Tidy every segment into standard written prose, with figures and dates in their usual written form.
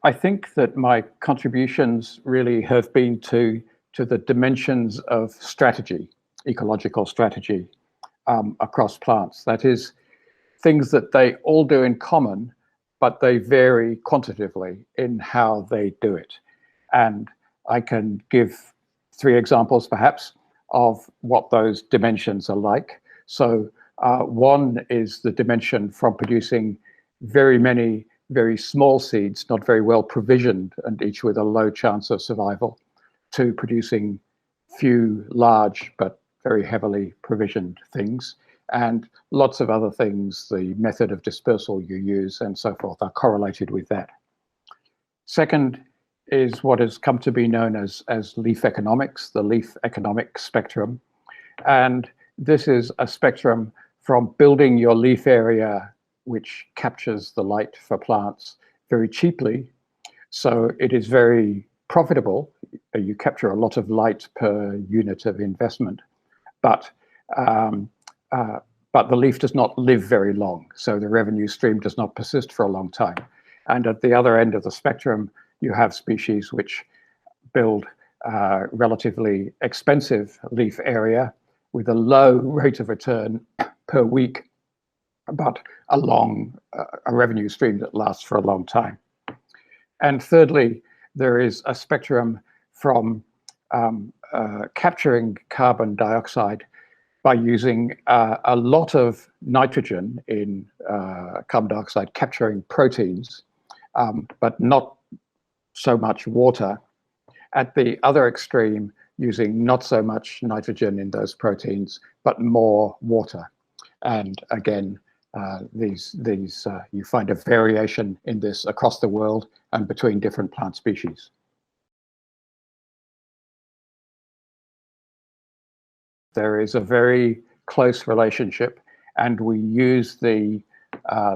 I think that my contributions really have been to the dimensions of strategy, ecological strategy, across plants. That is, things that they all do in common, but they vary quantitatively in how they do it. And I can give 3 examples, perhaps, of what those dimensions are like. So one is the dimension from producing very many very small seeds, not very well provisioned, and each with a low chance of survival, to producing few large but very heavily provisioned things. And lots of other things, the method of dispersal you use and so forth, are correlated with that. Second is what has come to be known as leaf economics, the leaf economic spectrum. And this is a spectrum from building your leaf area, which captures the light for plants very cheaply. So it is very profitable. You capture a lot of light per unit of investment, but the leaf does not live very long. So the revenue stream does not persist for a long time. And at the other end of the spectrum, you have species which build relatively expensive leaf area with a low rate of return per week, but a revenue stream that lasts for a long time. And thirdly, there is a spectrum from capturing carbon dioxide by using a lot of nitrogen in carbon dioxide capturing proteins, but not so much water. At the other extreme, using not so much nitrogen in those proteins, but more water. And again, you find a variation in this across the world and between different plant species. There is a very close relationship, and we use the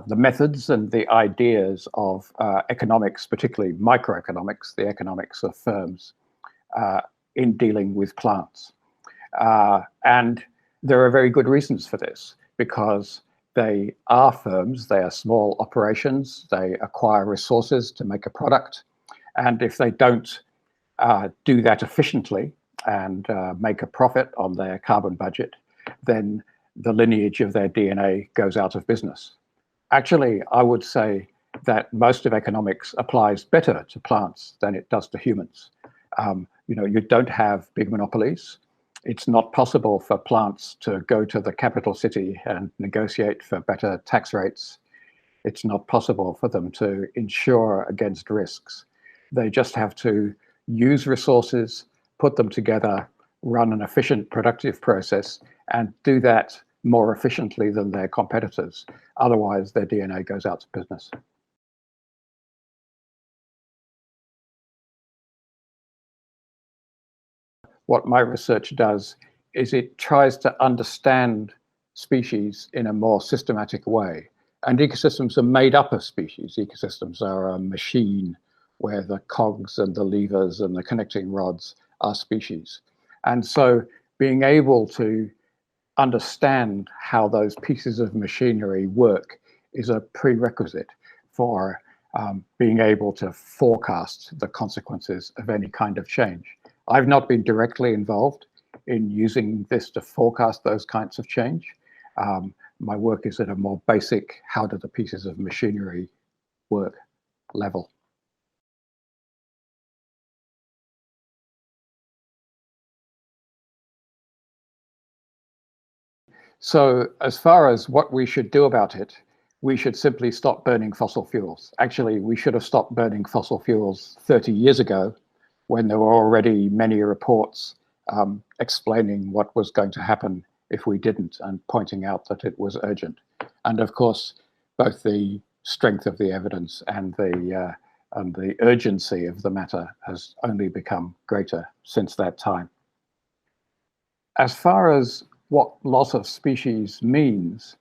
methods and the ideas of economics, particularly microeconomics, the economics of firms, in dealing with plants. And there are very good reasons for this, because they are firms, they are small operations, they acquire resources to make a product. And if they don't do that efficiently and make a profit on their carbon budget, then the lineage of their DNA goes out of business. Actually, I would say that most of economics applies better to plants than it does to humans. You don't have big monopolies. It's not possible for plants to go to the capital city and negotiate for better tax rates. It's not possible for them to insure against risks. They just have to use resources, put them together, run an efficient productive process, and do that more efficiently than their competitors. Otherwise, their DNA goes out of business. What my research does is it tries to understand species in a more systematic way. And ecosystems are made up of species. Ecosystems are a machine where the cogs and the levers and the connecting rods are species. And so being able to understand how those pieces of machinery work is a prerequisite for being able to forecast the consequences of any kind of change. I've not been directly involved in using this to forecast those kinds of change. My work is at a more basic, how do the pieces of machinery work level. So as far as what we should do about it, we should simply stop burning fossil fuels. Actually, we should have stopped burning fossil fuels 30 years ago, when there were already many reports explaining what was going to happen if we didn't, and pointing out that it was urgent. And of course, both the strength of the evidence and the urgency of the matter has only become greater since that time. As far as what loss of species means,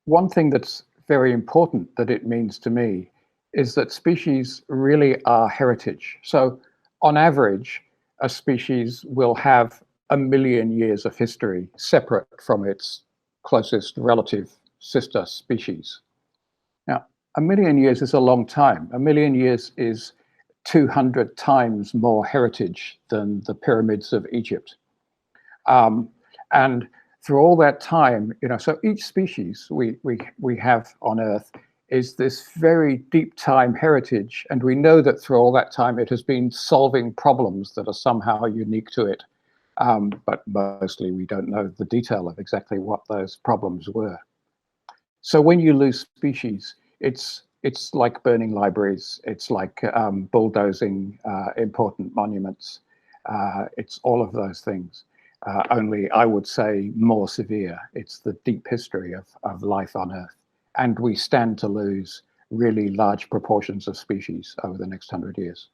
one thing that's very important that it means to me is that species really are heritage. So on average, a species will have 1 million years of history separate from its closest relative sister species. Now, A million years is a long time. A million years is 200 times more heritage than the pyramids of Egypt. And through all that time, so each species we have on Earth is this very deep time heritage. And we know that through all that time, it has been solving problems that are somehow unique to it. But mostly we don't know the detail of exactly what those problems were. So when you lose species, it's like burning libraries. It's like bulldozing important monuments. It's all of those things. Only I would say more severe. It's the deep history of life on Earth. And we stand to lose really large proportions of species over the next 100 years.